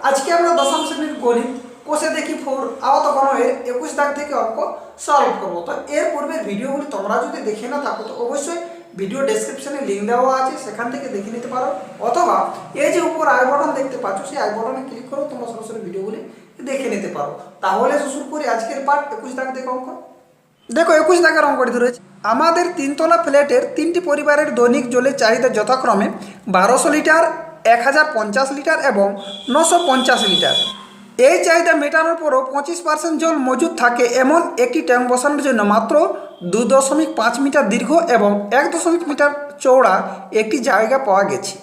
আজকে আমরা দশম শ্রেণীর গণিত কোষে দেখি 4 আওত ঘনের 21 দাগ থেকে অঙ্ক সলভ করব। তো এর পূর্বের ভিডিওগুলি তোমরা যদি দেখে না থাকো তো অবশ্যই ভিডিও ডেসক্রিপশনে লিঙ্ক দেওয়া আছে, সেখান থেকে দেখে নিতে পারো, অথবা এই যে উপর আই বাটন দেখতে পাচ্ছ সেই আই বাটনে ক্লিক করো, তোমরা সরাসরি ভিডিওগুলি দেখে নিতে পারো। তাহলে শুরু করি আজকের পার্ট 21 দাগ থেকে অঙ্ক। দেখো 21 দাগের অঙ্কটি রয়েছে, আমাদের তিনতলা ফ্ল্যাটের তিনটি পরিবারের দৈনিক জলের চাহিদা যথাক্রমে 1200 লিটার, 1050 লিটার এবং 950 লিটার। এই চাহিদা মেটানোর পরও 25% জল মজুদ থাকে এমন একটি ট্যাঙ্ক বসানোর জন্য মাত্র 2.5 মিটার দীর্ঘ এবং 1 মিটার চওড়া একটি জায়গা পাওয়া গেছে।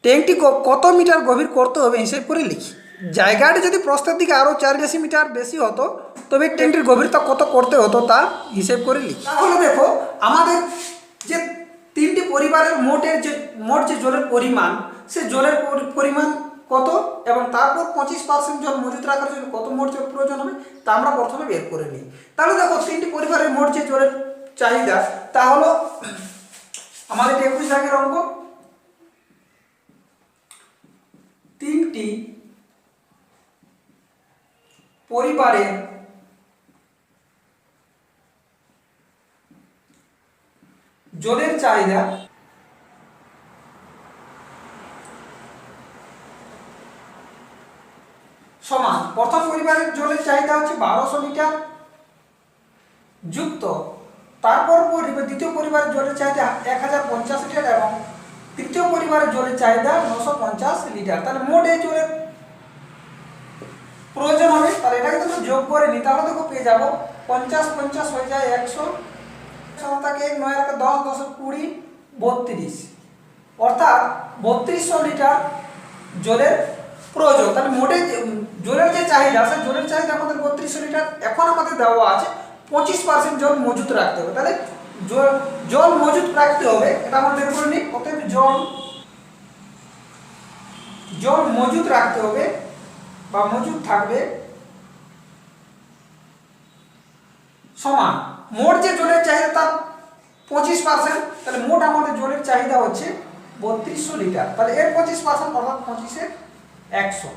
ট্যাঙ্কটি কত মিটার গভীর করতে হবে হিসেব করে লিখি। জায়গাটি যদি প্রস্থের দিকে আরও 4 ডেসিমিটার বেশি হতো তবে ট্যাঙ্কটির গভীরতা কত করতে হতো তা হিসেব করে লিখি। তাহলে দেখো আমাদের যে তিনটি পরিবারের মোট যে জলের পরিমাণ, সে জলের পরিমাণ কত এবং তারপর 25% জল মজুত রাখার জন্য কত মোট জল প্রয়োজন হবে তা আমরা প্রথমে বের করে নিই। তাহলে দেখো তিনটি পরিবারের মোট যে জলের চাহিদা তা হলো আমাদের 21 দাগের অঙ্ক। তিনটি পরিবারের জলের চাহিদা সমান, প্রথম পরিবারের জলের চাহিদা হচ্ছে 1200 লিটার যুক্ত তারপর দ্বিতীয় পরিবারের জলের চাহিদা 1050 লিটার এবং তৃতীয় পরিবারের জলের চাহিদা 950 লিটার। তাহলে মোট এই জলের প্রয়োজন হবে। তাহলে এটাকে তো যোগ করে নিই, তাহলে দেখো পেয়ে যাবো 50 হয়ে যায় 100, 1 9 10 10 20 32, অর্থাৎ 3200 লিটার জলের প্রয়োজন। তাহলে মোটে জলের যে চাহিদা, সেই জলের চাহিদা আমাদের 3200 লিটার। এখন আমাদের দেওয়া আছে 25% জল মজুত রাখতে হবে। তাহলে জল মজুত রাখতে হবে, এটা আমরা বের করে নিই। অতএব জল মজুত রাখতে হবে বা মজুদ থাকবে সমান মোট যে জলের চাহিদা তার 25%। তাহলে মোট আমাদের জলের চাহিদা হচ্ছে 3200 লিটার। তাহলে এর 25% অর্থাৎ 25 এর 100।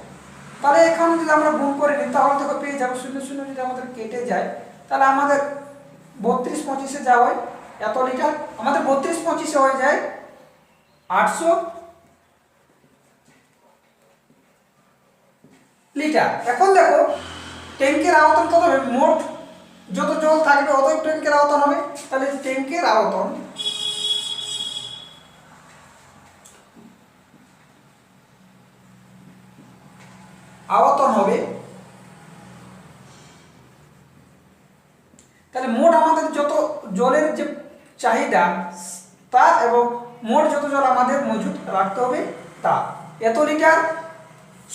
তাহলে এখানে যদি আমরা গুণ করে নিই তাহলে দেখো পেয়ে যাবো 0 0 যদি আমাদের কেটে যায় তাহলে আমাদের 32 25 যা হয় এত লিটার, আমাদের 32 25 হয়ে যায় 800 লিটার। এখন দেখো ট্যাঙ্কের আয়তন কত হবে, মোট যত জল থাকবে অতই ট্যাঙ্কের আয়তন হবে। তাহলে ট্যাঙ্কের আয়তন হবে, তাহলে মোট আমাদের যত জলের যে চাহিদা তা এবং মোট যত জল আমাদের মজুদ রাখতে হবে তা এত লিটার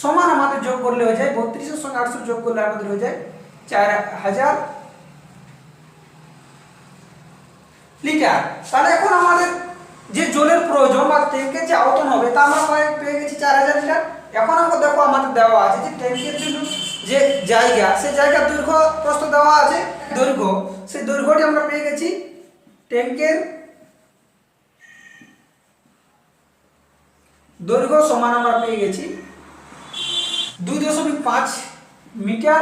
সমান আমাদের যোগ করলে হয়ে যায় 32 এর সঙ্গে 800 যোগ করলে আমাদের হয়ে যায় 4000 লিটার। তাহলে এখন আমাদের যে জলের প্রয়োজন বা ট্যাঙ্কের যে আয়তন হবে তা আমরা পেয়ে গেছি 4000 লিটার। এখন আমরা দেখো আমাদের দেওয়া আছে যে ট্যাঙ্কের জন্য যে জায়গা, সেই জায়গার দৈর্ঘ্য প্রস্থ দেওয়া আছে, দৈর্ঘ্য, সেই দৈর্ঘ্যটি আমরা পেয়ে গেছি। ট্যাঙ্কের দৈর্ঘ্য সমান আমরা পেয়ে গেছি 2.5 মিটার।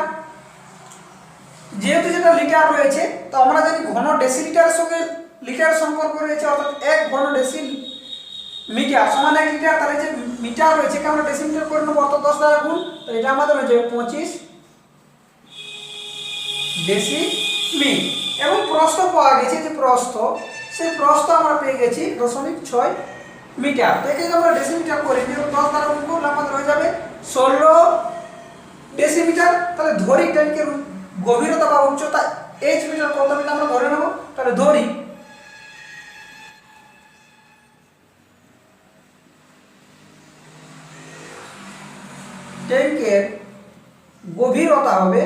যেহেতু যেটা লিটার রয়েছে তো আমরা জানি ঘন ডেসিলিটারের সঙ্গে লিটার সম্পর্ক রয়েছে, অর্থাৎ 1 ঘন ডেসিমিটার সমান 1 লিটার। তাহলে যে মিটার রয়েছে আমরা ডেসিমিটার করে নেবো, অর্থাৎ 10 দ্বারা গুণ। তো এটা আমাদের হয়ে যাবে 25 ডেসিমিটার। এবং প্রস্থ পাওয়া গেছে, যে প্রস্থ, সেই প্রস্থ আমরা পেয়ে গেছি 0.6 মিটার। তো একে আমরা ডেসিমিটার করে নিই, 10 দ্বারা গুণ করলে আমাদের হয়ে যাবে 16 ডেসিমিটার। তাহলে ধরি ট্যাঙ্কের গভীরতা বা উচ্চতা h মিটার কত মিটার আমরা ধরে নেব। তাহলে ধরি ট্যাঙ্কের গভীরতা হবে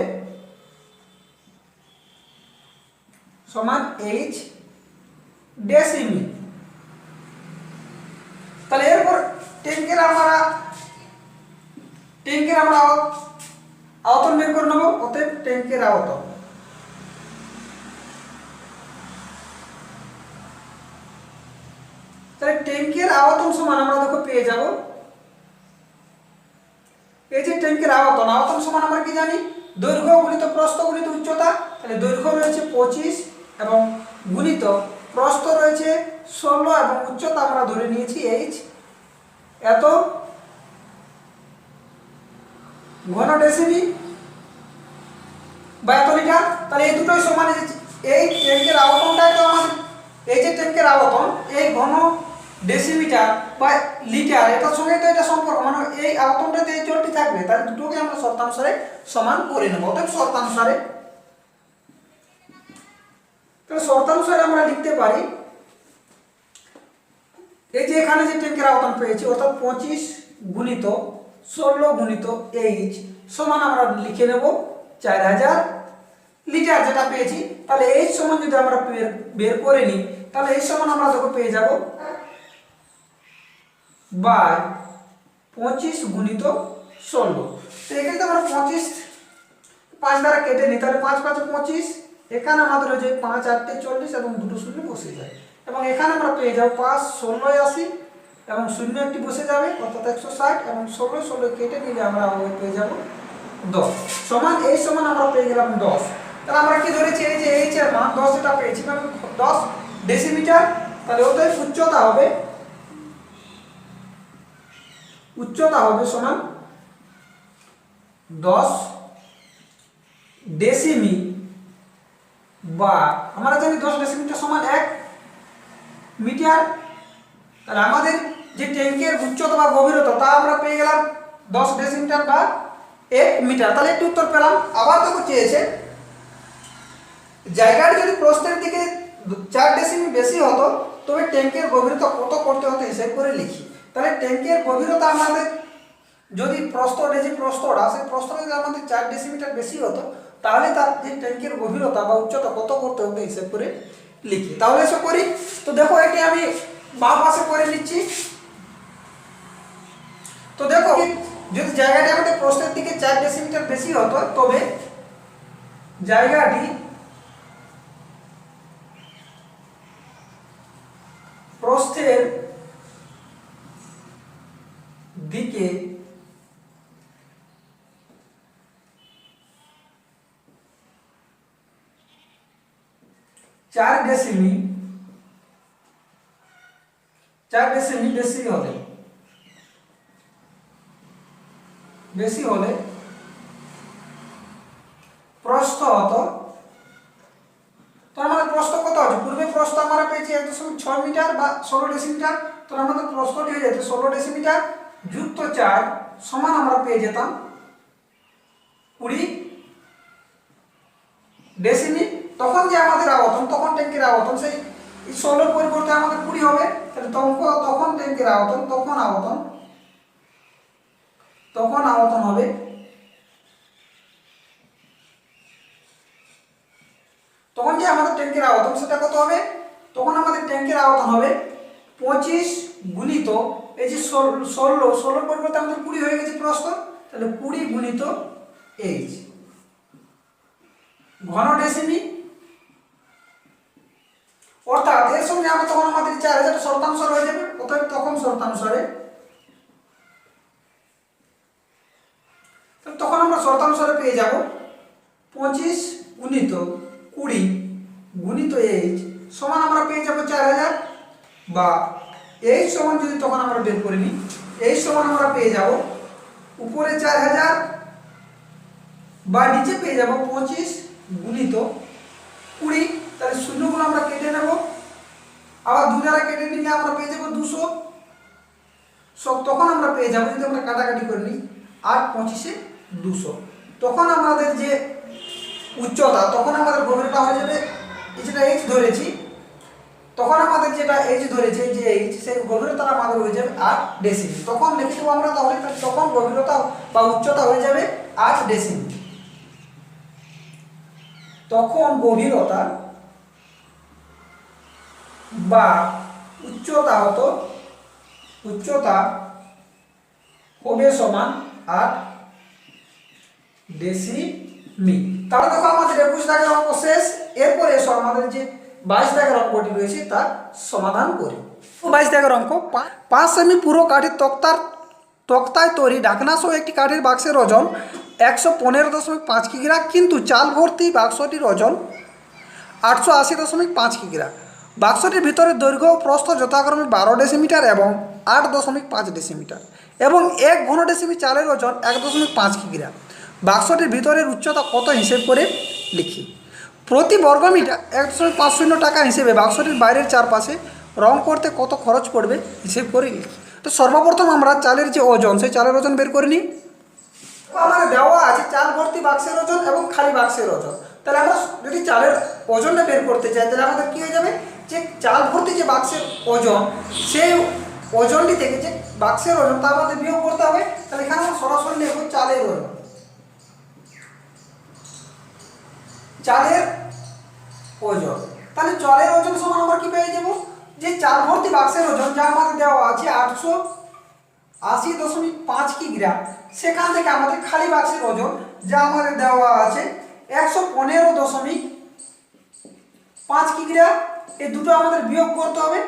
সমান h ডেসিমিটার। তাহলে এরপর ট্যাঙ্কের আমরা আয়তন বের করে নেব। অতএব ট্যাঙ্কের আয়তন, তাহলে ট্যাঙ্কের আয়তন সমান আমরা দেখো পেয়ে যাব এই যে ট্যাঙ্কের আয়তন, আয়তন সমান আমরা কি জানি, দৈর্ঘ্য গুণিত প্রস্থ গুণিত উচ্চতা। তাহলে দৈর্ঘ্য রয়েছে 25 এবং গুণিত প্রস্থ রয়েছে 16 এবং উচ্চতা আমরা ধরে নিয়েছি h, এত ঘন ডেসিমি বা এত লিটার। তাহলে এই দুটোই সমান। এই ট্যাঙ্কের আয়তনটাই তো আমাদের, এই যে ট্যাঙ্কের আয়তন, এই ঘন ডেসিমিটার বা লিটার, এটার সঙ্গে তো এটা সম্পর্ক, মানে এই আয়তনটাতে এই জলটি থাকবে। তাহলে দুটোকে আমরা শর্তানুসারে সমান করে নেব। অর্থাৎ শর্তানুসারে, তাহলে শর্তানুসারে আমরা লিখতে পারি, এই যে এখানে যে ট্যাঙ্কের আয়তন পেয়েছি অর্থাৎ 25 গুণিত 16 গুণিত h সমান আমরা লিখে নেব 4000 লিটার যেটা পেয়েছি। তাহলে h সমান যদি আমরা বের করে নিই, তাহলে h সমান আমরা দেখো পেয়ে যাব বাই 25 গুণিত 16। তো এখানে তো আমরা 25 5 দ্বারা কেটে নিই, তাহলে 5 5 25, এখানে আমাদের হয়ে যায় 5 8 40 এবং দুটো শূন্য বসে যায়। এবং এখানে আমরা পেয়ে যাব 5 16 80 এবং শূন্য একটি বসে যাবে অর্থাৎ 160 এবং 16 16 কেটে নিলে আমরা পেয়ে যাব 10 সমান এই সমান আমরা পেয়ে গেলাম 10। তাহলে আমরা কি ধরেছি, এই যে h এর মান 10 এটা পেয়েছি, মানে 10 ডেসিমিটার। তাহলে ওটাই উচ্চতা হবে সমান 10 ডেসিমি, বা আমরা জানি 10 ডেসিমিটার সমান 1 মিটার। তাহলে আমাদের যে ট্যাঙ্কের উচ্চতা বা গভীরতা তা আমরা পেয়ে গেলাম 10 ডেসিমিটার বা 1 মিটার। তাহলে একটু উত্তর পেলাম। আবার দেখো চেয়েছে জায়গাটি যদি প্রস্থের দিকে 4 ডেসিমি বেশি হতো তবে ট্যাঙ্কের গভীরতা কত করতে হতো হিসাব করে লিখি। তাহলে ট্যাঙ্কের গভীরতা আমাদের যদি প্রস্থটা, যে প্রস্থটা, সেই প্রস্থটা যদি আমাদের 4 ডেসিমিটার বেশি হতো তাহলে তার যে ট্যাঙ্কের গভীরতা বা উচ্চতা কত করতে হতো হিসাব করে লিখি। তাহলে এসব করি। তো দেখো এটি আমি বাম পাশে করে নিচ্ছি। তো দেখো যদি জায়গাটি আমাদের প্রস্থের দিকে 4 ডেসিমিটার বেশি হতো তবে জায়গাটি প্রস্থের দিকে 4 ডেসিমি বেশি হলে প্রস্থ হতো। তো আমাদের প্রস্থ কত আছে, পূর্বে প্রস্থ আমরা পেয়েছি 1.6 মিটার বা 16 ডেসিমিটার। তো আমাদের প্রস্থটি হয়ে যেত 16 ডেসিমিটার যুক্ত 4 সমান আমরা পেয়ে যেতাম 20 ডেসিমি। তখন যে আমাদের আয়তন, তখন ট্যাঙ্কের আয়তন সেই 16 পরিবর্তে আমাদের 20 হবে। তাহলে তখন ট্যাঙ্কের আয়তন, তখন আয়তন হবে তখন যে আমাদের ট্যাঙ্কের আয়তন সেটা কত হবে, তখন আমাদের ট্যাঙ্কের আয়তন হবে 25 গুণিত এই যে 16 পরিবর্তে আমাদের 20 হয়ে গেছে প্রস্থ, তাহলে 20 গুণিত h ঘন ডেসিমি। অর্থাৎ এর সঙ্গে আমরা তখন আমাদের 4000 শর্তানুসার হয়ে যাবে। অর্থাৎ তখন শর্তানুসারে, তখন আমরা শর্তানুসারে পেয়ে যাব 25 গুণিত 20 গুণিত h সমান আমরা পেয়ে যাব 4000, বা h সমান যদি তখন আমরা বের করে নিই, h সমান আমরা পেয়ে যাব উপরে 4000 বা নিচে পেয়ে যাব 25 গুণিত 20। তাহলে শূন্যগুলো আমরা কেটে নেব, আবার 2 দ্বারা কেটে নিলে আমরা পেয়ে যাব 200। তখন আমরা পেয়ে যাব, যদি আমরা কাটাকাটি করে নিই 8 25 200, তখন আমাদের যে উচ্চতা, তখন আমাদের গভীরতা হয়ে যাবে, যেটা h ধরেছি, তখন আমাদের যেটা h ধরেছে যে h, সেই গভীরতা আমাদের হয়ে যাবে 8 ডেসিমি। তখন লিখে দেবো আমরা, তাহলে তখন গভীরতা বা উচ্চতা হয়ে যাবে 8 ডেসিমি। তখন গভীরতা বা উচ্চতা হবে সমান 8 ডেসিমি। তাহলে দেখো আমাদের 21 দাগের অঙ্ক শেষ। এরপরে এসো আমাদের যে 22 দাগের অঙ্কটি রয়েছে তার সমাধান করি। 22 দাগের অঙ্ক, 5 সেমি পুরো কাঠের তক্তার তক্তায় তৈরি ঢাকনা সহ একটি কাঠের বাক্সের ওজন 115.5 কিগ্রা, কিন্তু চাল ভর্তি বাক্সটির ওজন 880.5 কিগ্রা। বাক্সটির ভিতরে দৈর্ঘ্য ও প্রস্থ যথাক্রমে 12 ডেসিমিটার এবং 8.5 ডেসিমিটার এবং 1 ঘন ডেসিমি চালের ওজন 1.5 কিগ্রা। বাক্সটির ভিতরের উচ্চতা কত হিসেব করে লিখি। প্রতি বর্গমিটার 1.50 টাকা হিসেবে বাক্সটির বাইরের চারপাশে রং করতে কত খরচ পড়বে হিসেব করে লিখি। তো সর্বপ্রথম আমরা চালের যে ওজন, সেই চালের ওজন বের করে নিই। আমাদের দেওয়া আছে চাল ভর্তি বাক্সের ওজন এবং খালি বাক্সের ওজন। তাহলে আমরা যদি চালের ওজনটা বের করতে চাই, তাহলে আমাদের কী হয়ে যাবে, যে চাল ভর্তি যে বাক্সের ওজন, সেই ওজনটি থেকে যে বাক্সের ওজন তা আমাদের বিয়োগ করতে হবে। তাহলে এখানে আমরা সরাসরি লিখব চালের ওজন। চালের ওজন, তাহলে চালের ওজন সমান আমরা কি পেয়ে যাব, যে চাল ভর্তি বাক্সের ওজন যা আমাদের দেওয়া আছে 880.5 কিগ্রা, সেখান থেকে আমাদের খালি বাক্সের ওজন যা আমাদের দেওয়া আছে 115.5 কিগ্রা, এই দুটো আমাদের বিয়োগ করতে হবে।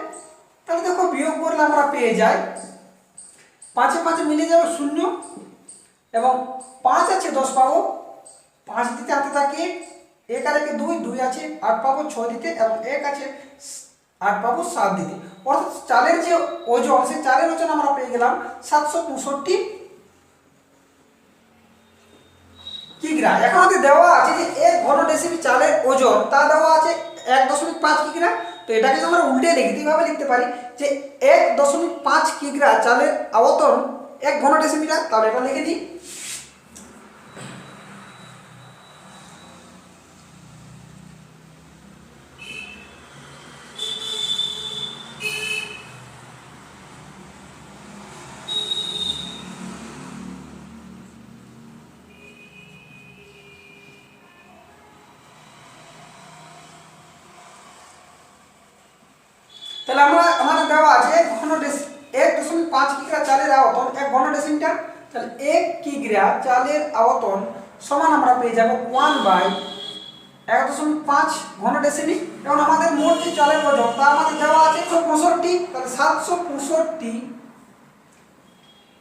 তাহলে দেখো বিয়োগ করলে আমরা পেয়ে যাই 5 5 মিলে যাবে 0 এবং 5 আছে 10 পাবো, 5 দিতে হাতে থাকে 1 আর 1 2, 2 আছে 8 পাবো 6 দিতে, এবং 1 আছে 8 পাবো 7 দিতে। অর্থাৎ চালের যে ওজন, সেই চালের ওজন আমরা পেয়ে গেলাম 765 কিগ্রা। এখন আমাদের দেওয়া আছে যে 1 ঘন ডেসিমি চালের ওজন, তা দেওয়া আছে 1.5 কিগ্রা। তো এটাকে আমরা উল্টে নেগেটিভভাবে লিখতে পারি যে 1.5 কিগ্রা চালের আয়তন 1 ঘন ডেসিমিটার। তাহলে এটা লিখে দিই। তাহলে আমাদের দেওয়া আছে 1.5 কিগ্রা চালের আয়তন 1 ঘন ডেসিমিটার। তাহলে 1 কিগ্রা চালের আয়তন সমান আমরা পেয়ে যাব 1/1.5 ঘন ডেসিমি। এবং আমাদের মোট যে চালের ওজন তা আমাদের দেওয়া আছে 765। তাহলে 765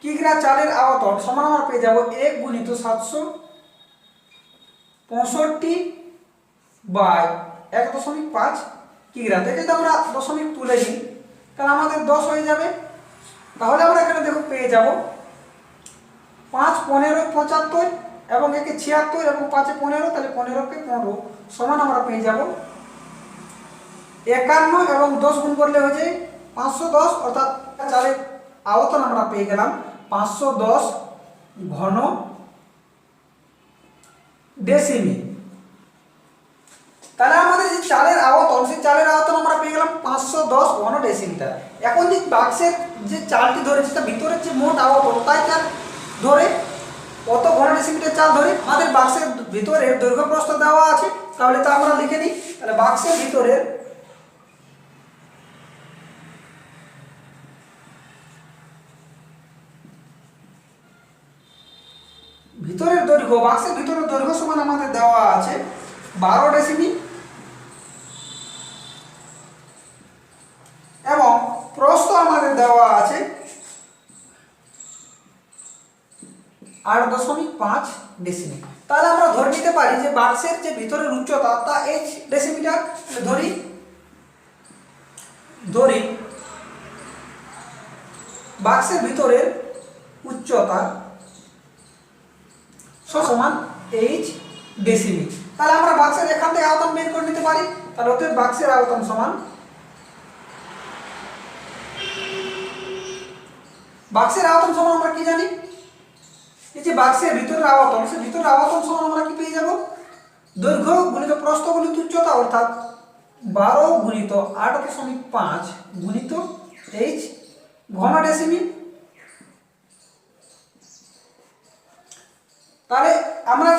কিগ্রা চালের আয়তন সমান আমরা পেয়ে যাব 1 গুণিত 765/1.5 কিগ্রা। থেকে যদি আমরা দশমিক তুলে নিই, তাহলে আমাদের 10 হয়ে যাবে। তাহলে আমরা এখানে দেখো পেয়ে যাব 5 15 75 এবং 1 76 এবং 5 15, তাহলে 15 কে 15 সমান আমরা পেয়ে যাব 51 এবং 10 গুণ করলে হয়ে যায় 510। অর্থাৎ চালের আয়তন আমরা পেয়ে গেলাম 510 ঘন ডেসিমি। তাহলে আমাদের যে চালের আয়তন, সেই চালের আয়তন আমরা পেয়ে গেলাম 510 ঘন ডেসিমিটার। এখন যে বাক্সের যে চালটি ধরেছে তার ভিতরের যে মোট আয়তন, তাই চাল ধরে কত ঘন ডেসিমিটার চাল ধরে আমাদের বাক্সের ভিতরে দৈর্ঘ্য প্রস্থ দেওয়া আছে। তাহলে তা আমরা লিখে নিই। তাহলে বাক্সের ভিতরের দৈর্ঘ্য, বাক্সের ভিতরের দৈর্ঘ্য সমান আমাদের দেওয়া আছে 12 ডেসিমি এবং প্রস্থ আমাদের দেওয়া আছে 8.5 ডেসিমি। তাহলে আমরা ধরে নিতে পারি যে বাক্সের যে ভিতরের উচ্চতা তা h ডেসিমিটার। ধরি বাক্সের ভিতরের উচ্চতা সমান h ডেসিমি। তাহলে আমরা বাক্সের এখান থেকে আয়তন বের করে নিতে পারি। তাহলে অতএব বাক্সের আয়তন সমান, বাক্সের আয়তন সমান আমরা কি জানি, এই যে বাক্সের ভিতরের আয়তন, সেই ভিতরের আয়তন সমান আমরা কি পেয়ে যাব, দৈর্ঘ্য গুণিত প্রস্থ গুণিত উচ্চতা, অর্থাৎ 12 গুণিত 8.5 গুণিত h ঘন ডেসিমি। তাহলে আমরা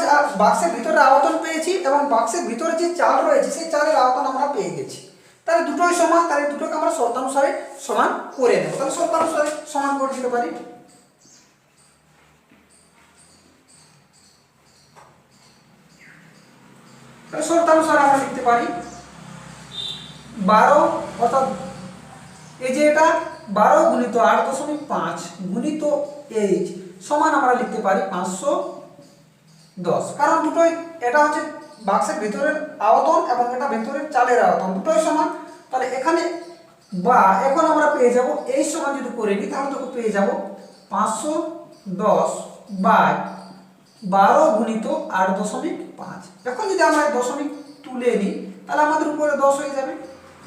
বাক্সের ভিতরে আয়তন পেয়েছি এবং বাক্সের ভিতরে যে চাল রয়েছে সেই চালের আয়তন আমরা পেয়ে গেছি। তাহলে দুটোই সমান, তাহলে দুটোকে আমরা শর্তানুসারে সমান করে নেব। তাহলে শর্তানুসারে সমান করে দিতে পারি। তাহলে শর্তানুসারে আমরা লিখতে পারি 12, অর্থাৎ এই যে এটা 12 গুণিত 8.5 গুণিত এইচ সমান আমরা লিখতে পারি 510, কারণ দুটোই, এটা হচ্ছে বাক্সের ভিতরের আয়তন এবং এটা ভেতরের চালের আয়তন, দুটোই সমান। তাহলে এখানে বা এখন আমরা পেয়ে যাব এই সমান যদি করে নিই তাহলে তো পেয়ে যাব 510 বাই 12 গুণিত 8.5। এখন যদি আমরা দশমিক তুলে নিই তাহলে আমাদের উপরে 10 হয়ে যাবে।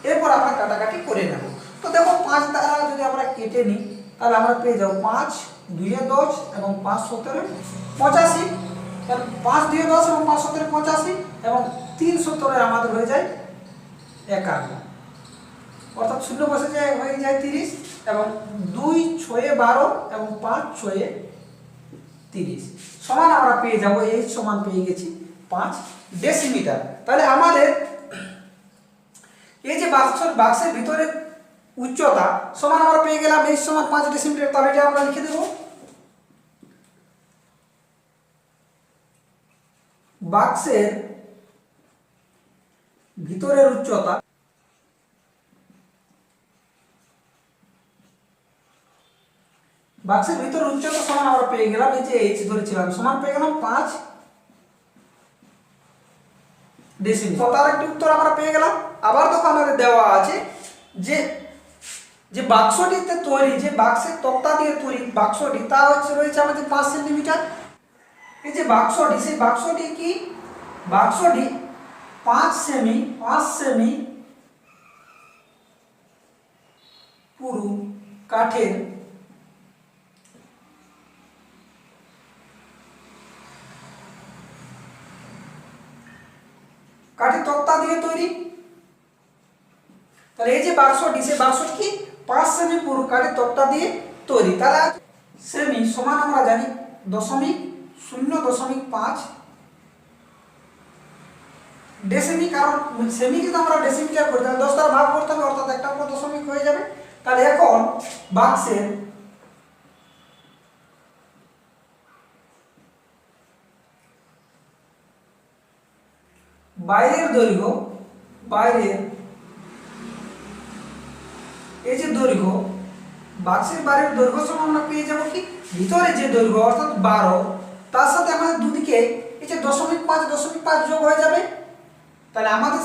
এরপর আমরা কাটাকাটি করে নেব। তো দেখো 5 দ্বারা যদি আমরা কেটে নিই তাহলে আমরা পেয়ে যাব 5 2 10 এবং 5 17 85। তাহলে 5 2 10 এবং 5 17 85 এবং 3 17 আমাদের হয়ে যায় 51, অর্থাৎ শূন্য বসে যায় হয়ে যায় 30 এবং 2 6 12 এবং 5 6 30 সমান আমরা পেয়ে যাব এই সমান পেয়ে গেছি 5 ডেসিমিটার। তাহলে আমাদের এই যে বাক্সের ভিতরে উচ্চতা সমান আমরা পেয়ে গেলাম এই সমান 5 ডেসিমিটার। তাহলে এটা আমরা লিখে দেব বাক্সের ভিতরের উচ্চতা সমান আমরা পেয়ে গেলাম এই যে এইচ ধরেছিলাম সমান পেয়ে গেলাম 5 ডেসিমিটার। তার একটি উত্তর আমরা পেয়ে গেলাম। আবার দেখো আমাদের দেওয়া আছে যে বাক্সটিতে তৈরি, যে বাক্সের তক্তা দিয়ে তৈরি বাক্সটি তা রয়েছে আমাদের 5 সেন্টিমিটার। এই যে বাক্সটি, সেই বাক্সটি কি, বাক্সটি 5 সেমি পুরু কাঠের তক্তা দিয়ে তৈরি। তাহলে এই যে বাক্সটি, সেই বাক্সটি কি 5 সেমি পুরু কাঠের তক্তা দিয়ে তৈরি। তাহলে সেমি সমান আমরা জানি 0.5 ডেসিমি, কারণ সেমি কিন্তু আমরা ডেসিমিটার করি, তাহলে 10 দ্বারা ভাগ করতে হবে, অর্থাৎ একটা পর দশমিক হয়ে যাবে। তাহলে এখন বাক্সের বাইরের দৈর্ঘ্য, এই যে দৈর্ঘ্য, বাক্সের বাইরের দৈর্ঘ্য সমান আমরা পেয়ে যাব কি ভিতরে যে দৈর্ঘ্য অর্থাৎ 12, তার সাথে আমাদের দুদিকে এই যে 0.5 যোগ হয়ে যাবে। তাহলে আমাদের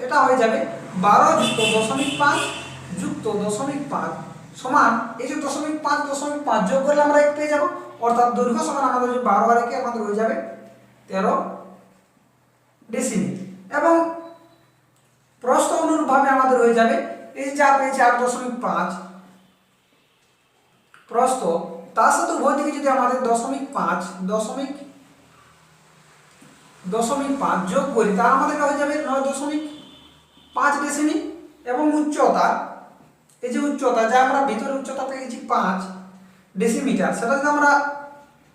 এটা হয়ে যাবে 12 যুক্ত 0.5 যুক্ত 0.5 সমান এই যে 0.5 যোগ করলে আমরা 1 পেয়ে যাব, অর্থাৎ দৈর্ঘ্য সমান আমাদের যে 12 আর 1 আমাদের হয়ে যাবে 13 ডেসিমি। এবং প্রস্থ অনুরূপভাবে আমাদের হয়ে যাবে এই যে যা পেয়েছি 8.5 প্রস্থ, তার সাথে উভয় দিকে যদি আমাদের 0.5 যোগ করি তা আমাদের হয়ে যাবে 9.5 ডেসিমি। এবং উচ্চতা, এই যে উচ্চতা যা আমরা ভিতরে উচ্চতা পেয়েছি 5 ডেসিমিটার, সেটা যদি আমরা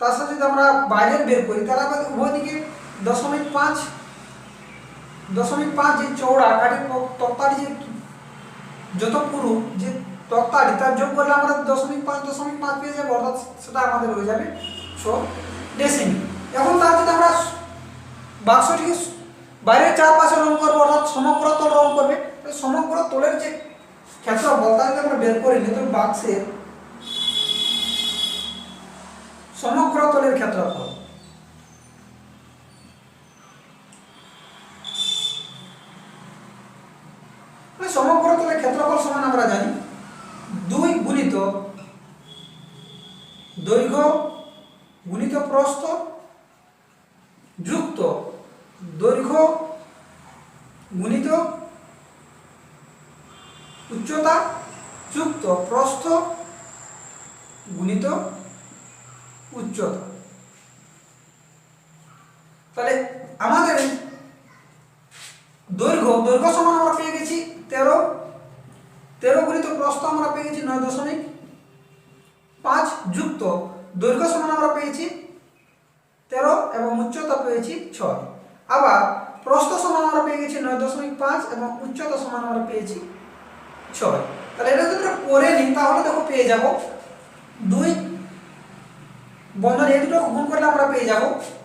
তার সাথে যদি আমরা বাইরের বের করি তাহলে আমাদের উভয় দিকে 0.5 যে চৌড়া কাঠের তক্তাটি যে যত পুরু যে তক্তাটি তার যোগ করলে আমরা 0.5 পেয়ে যাবো, অর্থাৎ সেটা আমাদের হয়ে যাবে 6 ডেসিমি। এখন তার যদি আমরা বাক্সটিকে বাইরের চারপাশে রং করবো, অর্থাৎ সমগ্র তল রং করবে, সমগ্র তলের যে ক্ষেত্রফল তা যদি আমরা বের করে নিই তো বাক্সের সমগ্র তলের ক্ষেত্রফল সমগ্র তলের ক্ষেত্রফল সমান আমরা জানি 2 গুণিত দৈর্ঘ্য গুণিত প্রস্থ যুক্ত দৈর্ঘ্য গুণিত উচ্চতা যুক্ত প্রস্থ গুণিত উচ্চতা। তাহলে আমাদের দৈর্ঘ্য সমান আমরা পেয়ে গেছি 13 গুণিত প্রস্থ আমরা পেয়ে গেছি 9.5 যুক্ত দৈর্ঘ্য সমান আমরা পেয়েছি 13 এবং উচ্চতা পেয়েছি 6। আবার প্রস্থ সমান আমরা পেয়ে গেছি 9.5 এবং উচ্চতা সমান আমরা পেয়েছি 6। তাহলে এটা যদি আমরা করে নিই তাহলে দেখো পেয়ে যাব 2 বন্ধনী এই দুটো গুণ করলে আমরা পেয়ে যাব,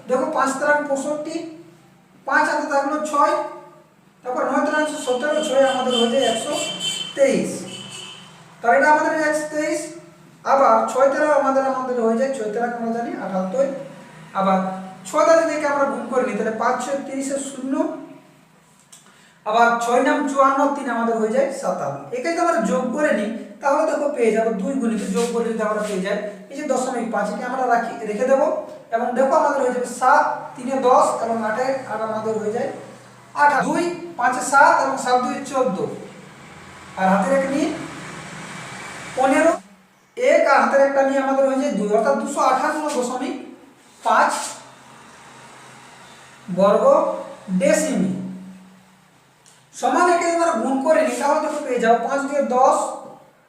দেখো 5 3 65, 5 হাতে থাকলো 6, তারপর 9 3 17, 6 আমাদের হয়ে যায় 123। তাহলে এটা আমাদের 123 আবার 6 দ্বারা আমাদের হয়ে যায় 6 দ্বারা আমরা জানি 78। আবার 6 দ্বারা থেকে আমরা গুণ করে নিই তাহলে 5 6 30 0। আবার 6 নাম 54, 3 আমাদের হয়ে যায় 57। একে যদি আমরা যোগ করে নিই তাহলে দেখো পেয়ে যাব 2 গুণিত যোগ করে যদি আমরা পেয়ে যাই এই যে 0.5 কে আমরা রেখে দেব এবং দেখো আমাদের হয়ে যাবে 7 3 এ 10 এবং 8 এ আর আমাদের হয়ে যায় 8 2 5 এ 7 এবং 7 2 এ 14 আর হাতের এক নিয়ে 15 এক আর হাতের একটা নিয়ে আমাদের হয়ে যায় 2 অর্থাৎ 258.5 বর্গ ডেসিমি সমান। একে আমরা গুণ করে নিই তাহলে দেখো পেয়ে যাবো 5 2 10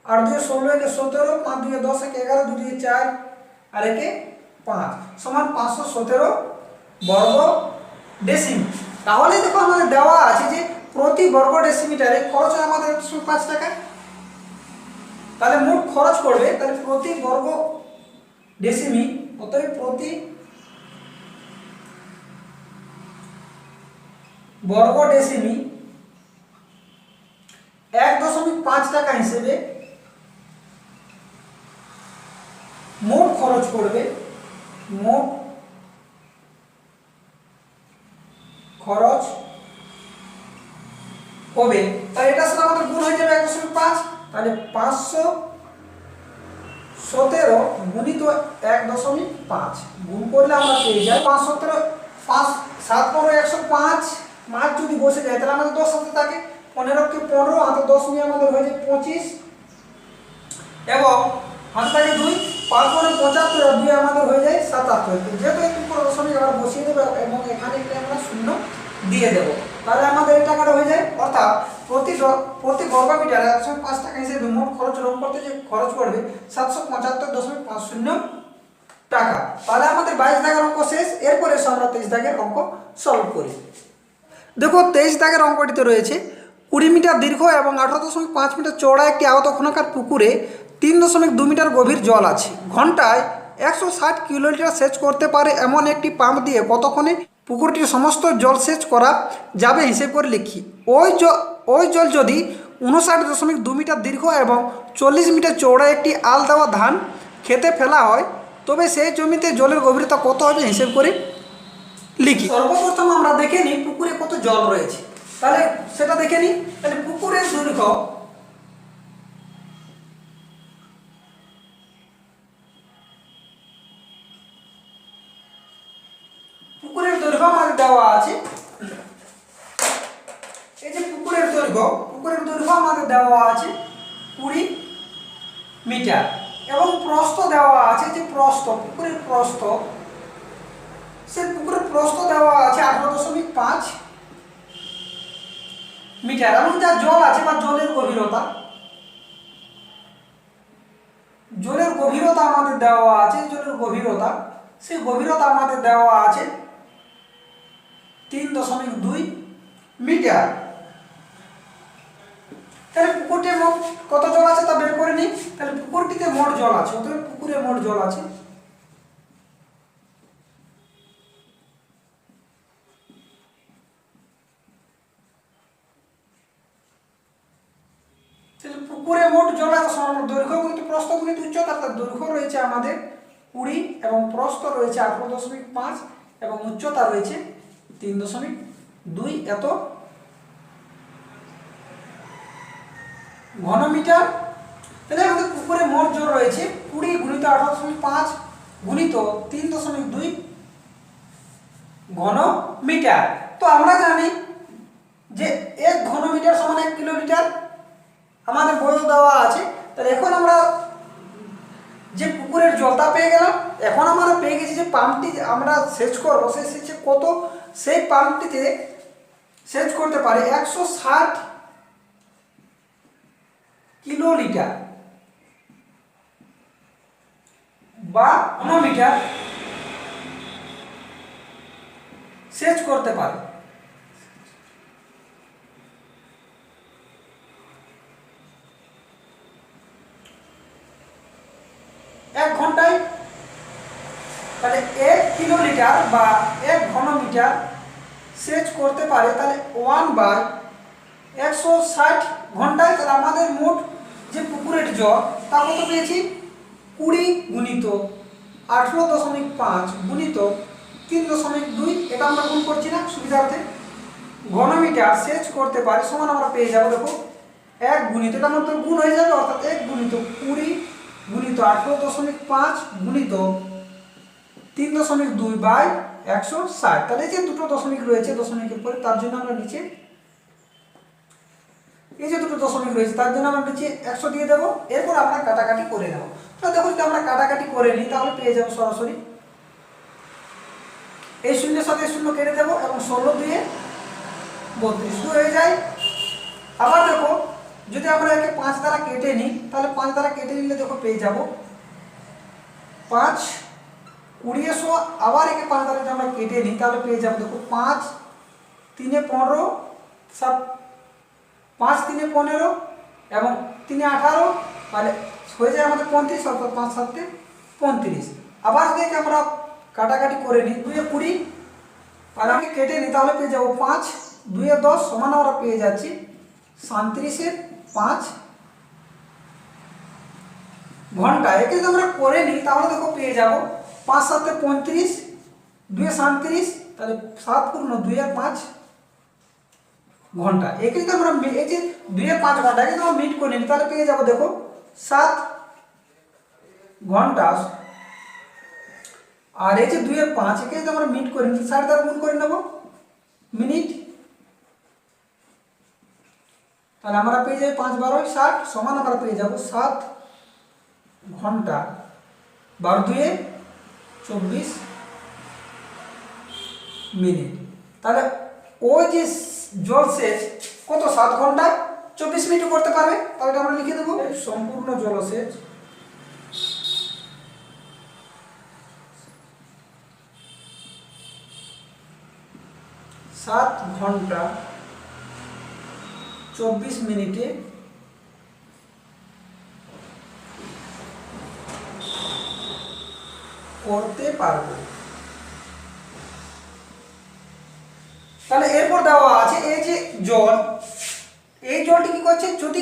8 2 16 একে 17 5 2 10 একে 11 2 2 4 আর একে 5 সমান 517 বর্গ ডেসিমি। তাহলে দেখো আমাদের দেওয়া আছে যে প্রতি বর্গ ডেসিমিটারে খরচ হয় আমাদের 5 টাকা। তাহলে মোট খরচ পড়বে তাহলে প্রতি বর্গ ডেসিমি অতএব প্রতি বর্গ ডেসিমি 1.5 টাকা হিসেবে মোট খরচ পড়বে। মোট খরচ হবে তাহলে এটা সাথে আমাদের গুণ হয়ে যাবে 1.5 তাহলে 517 গুণিত 1.5 গুণ করলে আমরা পেয়ে যাই 517 5 7 15 105 5 যদি বসে যায় তাহলে আমাদের 10 হাতে থাকে 15 কে 15 হাতে 10 নিয়ে আমাদের হয়ে যায় 25 এবং হাতে থাকে 2 5 করে 75 আর 2 আমাদের হয়ে যায় 77। যেহেতু এই উপর দশমিক আমরা বসিয়ে দেব এবং এখানে একটা আমরা শূন্য দিয়ে দেব তাহলে আমাদের এই টাকাটা হয়ে যায়। অর্থাৎ প্রতি বর্গ মিটারে 105 টাকা হিসেবে মোট খরচ রোধ করতে যে খরচ পড়বে 775.50 টাকা। তাহলে আমাদের 22 দাগের অঙ্ক শেষ। এরপরে আমরা 23 দাগের অঙ্ক সলভ করি। দেখো 23 দাগের অঙ্কটিতে রয়েছে 20 মিটার দীর্ঘ এবং 18.5 মিটার চওড়া একটি আয়তক্ষণাকার পুকুরে 3.2 মিটার গভীর জল আছে। ঘন্টায় 160 কিলোলিটার সেচ করতে পারে এমন একটি পাম্প দিয়ে কতক্ষণে পুকুরটির সমস্ত জল সেচ করা যাবে হিসেব করে লিখি। ওই জল যদি 59.2 মিটার দীর্ঘ এবং 40 মিটার চওড়া একটি আল দেওয়া ধান খেতে ফেলা হয় তবে সেই জমিতে জলের গভীরতা কত হবে হিসেব করে লিখি। সর্বপ্রথম আমরা দেখে নিই পুকুরে কত জল রয়েছে। তাহলে সেটা দেখে নিই। তাহলে পুকুরের দৈর্ঘ্য আমাদের দেওয়া আছে। এই যে পুকুরের দৈর্ঘ্য আমাদের দেওয়া আছে 20 মিটার এবং প্রস্থ দেওয়া আছে যে পুকুরের প্রস্থ দেওয়া আছে 18.5 মিটার এবং যা জল আছে বা জলের গভীরতা আমাদের দেওয়া আছে। সেই গভীরতা আমাদের দেওয়া আছে 3.2 মিটার। তাহলে পুকুরটিতে মোট কত জল আছে তা বের করে নিই। তাহলে পুকুরটিতে মোট জল আছে অতএব পুকুরে মোট জল আছে দৈর্ঘ্য গুণিত প্রস্থ গুণিত উচ্চতা। দৈর্ঘ্য রয়েছে আমাদের 20 এবং প্রস্থ রয়েছে 18.5 এবং উচ্চতা রয়েছে 3.2 এত ঘনমিটার। তাহলে আমাদের পুকুরে মোট জল রয়েছে 20 গুণিত 18.5 গুণিত 3.2 ঘনমিটার। তো আমরা জানি যে 1 ঘনমিটার সমান 1 কিলোমিটার আমাদের বইও দেওয়া আছে। তাহলে এখন আমরা যে পুকুরের জলটা পেয়ে গেলাম। এখন আমরা পেয়ে গেছি যে পাম্পটি আমরা সেচ করবো সেই সেচে কত সেই পাম্পটিতে সেচ করতে পারে 160 কিলোলিটার বা ঘনমিটার সেচ করতে পারে। এক ঘন্টায় তাহলে 1 কিলোলিটার বা 1 ঘনমিটার সেচ করতে পারে। তাহলে 1/160 ঘন্টায়। তাহলে আমাদের মোট যে পুকুরের জল তা কত পেয়েছি 20 গুণিত 18.5 গুণিত 3.2, এটা আমরা গুণ করছি না সুবিধার্থে। ঘনমিটার সেচ করতে পারি সমান আমরা পেয়ে যাবো, দেখো 1 গুণিত, এটা মধ্যে গুণ হয়ে যাবে, অর্থাৎ 1 গুণিত 20 গুণিত 18.5 গুণিত 3.2 বাই 160। তাহলে যে দুটো দশমিক রয়েছে দশমিকের পরে, তার জন্য আমরা নিচে এই যে দুটো দশমিক রয়েছে তার জন্য আমরা নিচে 100 দিয়ে দেবো। এরপর আমরা কাটাকাটি করে নেব। তো দেখো যদি আমরা কাটাকাটি করে নিই তাহলে পেয়ে যাবো সরাসরি এই শূন্যের সাথে শূন্য কেটে দেবো এবং 16 দিয়ে 32 হয়ে যায়। আবার দেখো যদি আমরা একে 5 দ্বারা কেটে নিই তাহলে 5 দ্বারা কেটে নিলে দেখো পেয়ে যাব 5 20 100। আবার একে 5 দ্বারা যদি আমরা কেটে নিই তাহলে পেয়ে যাবো দেখো 5 3 15 7 5 3 15 এবং 3 18, তাহলে হয়ে যায় আমাদের 35, অর্থাৎ 5 7 35। আবার যদি আমরা কাটাকাটি করে নিই 2 20 আর আমি কেটে নিই তাহলে পেয়ে যাবো 5 2 10 সমান আমরা পেয়ে যাচ্ছি 37/5 ঘন্টা। একে যদি আমরা করে নিই তাহলে দেখো পেয়ে যাবো 5 7 35 2 37, তাহলে 7 পূর্ণ 2 আর 5 ঘন্টা। একে যদি আমরা এই যে 2 আর 5 ঘন্টা একে যদি আমরা মিট করে নিই তাহলে পেয়ে যাবো দেখো 7 ঘন্টা। আর এই যে 2 আর 5 একে যদি আমরা মিট করে নিই 60 দ্বারা গুণ করে নেব মিনিট, তাহলে আমরা পেয়ে যাই 5 12 60 সমান আমরা পেয়ে যাব 7 ঘন্টা 12 2 24 মিনিট। তাহলে ওই যে জলসেচ কত 7 ঘন্টা 24 মিনিট করতে পারবে, তাহলে আমরা লিখে দেবো সম্পূর্ণ জলসেচ সাত ঘন্টা 24 মিনিটে করতে পারবো। তাহলে এরপর দেওয়া আছে এই যে জল, এই জলটি কি করছে যদি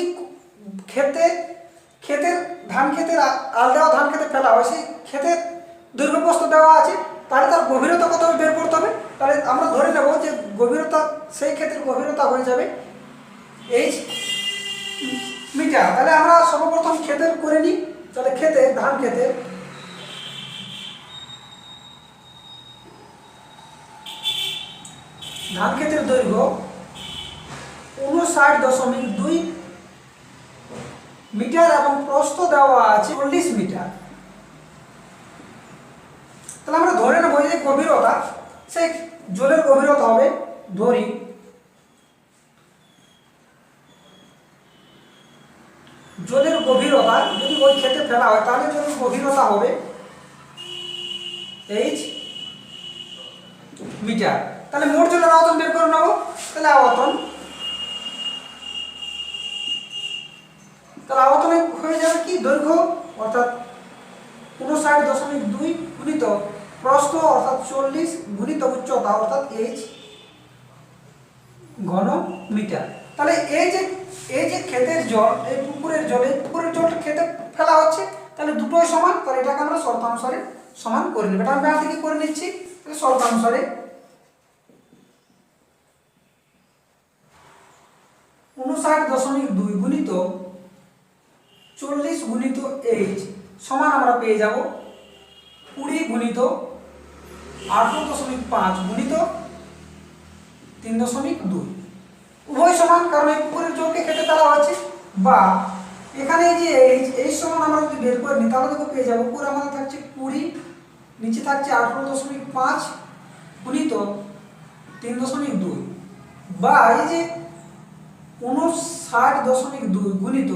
ক্ষেতের ধান ক্ষেতের আলাদা ধান খেতে ফেলা হয়, সেই ক্ষেতের দৈর্ঘ্যপ্রস্থ দেওয়া আছে, তাহলে তার গভীরতা কত বের করতে হবে। তাহলে আমরা ধরে নেব যে গভীরতা সেই ক্ষেতের গভীরতা হয়ে যাবে H মিটার। তাহলে আমরা সর্বপ্রথম ক্ষেতের করে নিই। তাহলে ধান ক্ষেতের দৈর্ঘ্য 59.2 মিটার এবং প্রস্থ দেওয়া আছে 40 মিটার। তাহলে আমরা ধরে নেব যে গভীরতা সেই জলের গভীরতা হবে, ধরি জলের গভীরতা যদি ওই ক্ষেতে ফেলা হয় তাহলে জলের গভীরতা হবে H মিটার। তাহলে মোট জলের আয়তন বের করে নেব। তাহলে আয়তনে হয়ে যাবে কি দৈর্ঘ্য অর্থাৎ 59.2 গুণিত প্রস্থ অর্থাৎ 40 গুণিত উচ্চতা অর্থাৎ H ঘন মিটার। তাহলে এই যে ক্ষেতের জল, এই পুকুরের জলটা খেতে ফেলা হচ্ছে, তাহলে দুটোই সমান। তাহলে এটাকে আমরা শর্তানুসারে সমান করে নেব। এটা আমি আগে থেকে করে নিচ্ছি। শর্তানুসারে 59.2 গুণিত 40 গুণিত H সমান আমরা পেয়ে যাব 20 গুণিত 18.5 গুণিত 3.2। উভয় সমান, কারণ এই পুকুরের জলকে খেতে ফেলা হচ্ছে। বা এখানে এই যে H সমান আমরা যদি বের করে নিই তাহলে দেখো পেয়ে যাবো পুরো আমাদের থাকছে 20, নিচে থাকছে 18.5 গুণিত 3.2 বা এই যে 59.2 গুণিত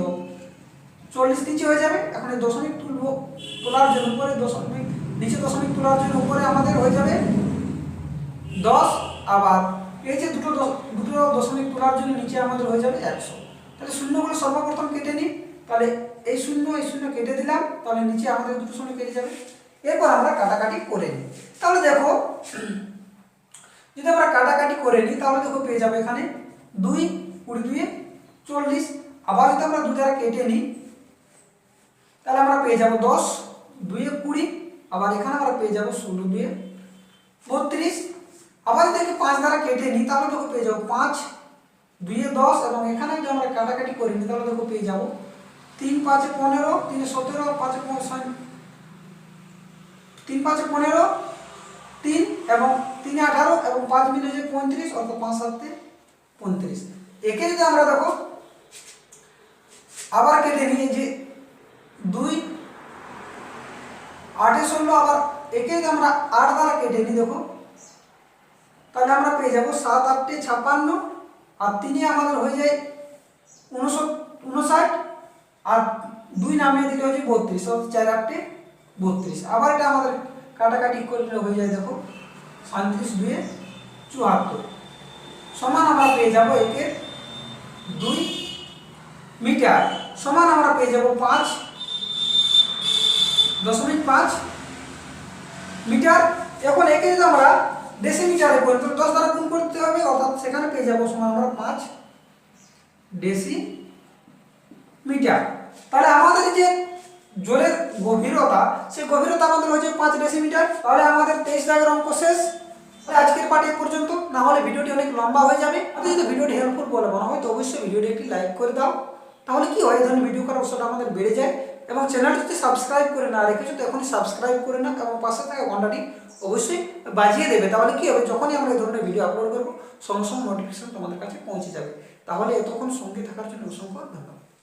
40 নিচে হয়ে যাবে। এখন এই দশমিক তোলার জন্য উপরে দশমিক, নিচে দশমিক তোলার জন্য উপরে আমাদের হয়ে যাবে 10। আবার এই যে দুটো দশমিক তোলার জন্য নিচে আমাদের হয়ে যাবে 100। তাহলে শূন্যগুলো সর্বপ্রথম কেটে নিই। তাহলে এই শূন্য কেটে দিলাম, তাহলে নিচে আমাদের দুটো শূন্য কেটে যাবে। এরপর আমরা কাটাকাটি করে নিই। তাহলে দেখো যদি আমরা কাটাকাটি করে নিই তাহলে দেখো পেয়ে যাবে এখানে 2 20 40। আবার যদি আমরা 2 দ্বারা কেটে নিই তাহলে আমরা পেয়ে যাব 10 2 20, আবার এখানে আমরা পেয়ে যাবো 16 2 32। আবার যদি 5 দ্বারা কেটে নিই তাহলে দেখো পেয়ে যাবো 5 2 10, এবং এখানে যদি আমরা কাটাকাটি করি নিই তাহলে দেখো পেয়ে যাবো 3 5 15, 3 17, আর 5 5 3 5 15, 3 এবং 3 18, এবং 5 মিলে যে 35, অর্থাৎ 5 7 35। একে যদি আমরা দেখো আবার কেটে নিয়ে যে 2 8 16, আবার একে যদি আমরা 8 দ্বারা কেটে নিই দেখো তাহলে আমরা পেয়ে যাবো 7 8 56, আর 3 আমাদের হয়ে যায় 59, আর 2 নামিয়ে দিলে হচ্ছে 32, অর্থাৎ 4 8 32। আবার এটা আমাদের কাটাকাটি করলে হয়ে যায় দেখো 37 2 74, সমান আমরা পেয়ে যাবো একের 2 মিটার, সমান আমরা পেয়ে যাবো 5.5 মিটার। এখন একে যদি আমরা ডেসিমিটারে করি তো 10 দ্বারা গুণ করতে হবে, অর্থাৎ সেখানে পেয়ে যাবো সমান আমরা 5 ডেসিমিটার। তাহলে আমাদের যে জলের গভীরতা, সেই গভীরতা আমাদের হচ্ছে 5 ডেসিমিটার। তাহলে আমাদের 23 দাগের অঙ্ক শেষ। আজকের পাঠ এই পর্যন্ত, না হলে ভিডিওটি অনেক লম্বা হয়ে যাবে। আপনি যদি ভিডিওটি হেল্পফুল বলে মনে হয় তো অবশ্যই ভিডিওটি একটি লাইক করে দাও, তাহলে কি হয় এই ধরনের ভিডিও করার উৎসাহটা আমাদের বেড়ে যায়। এবং চ্যানেলটি যদি সাবস্ক্রাইব করে না রেখেছো তো এখনই সাবস্ক্রাইব করে নাও, এবং পাশে থাকা ঘন্টাটি অবশ্যই বাজিয়ে দেবে, তাহলে কি হবে যখনই আমরা এই ধরনের ভিডিও আপলোড করবো সঙ্গে সঙ্গে নোটিফিকেশন তোমাদের কাছে পৌঁছে যাবে। তাহলে এতক্ষণ সঙ্গে থাকার জন্য অসংখ্য ধন্যবাদ।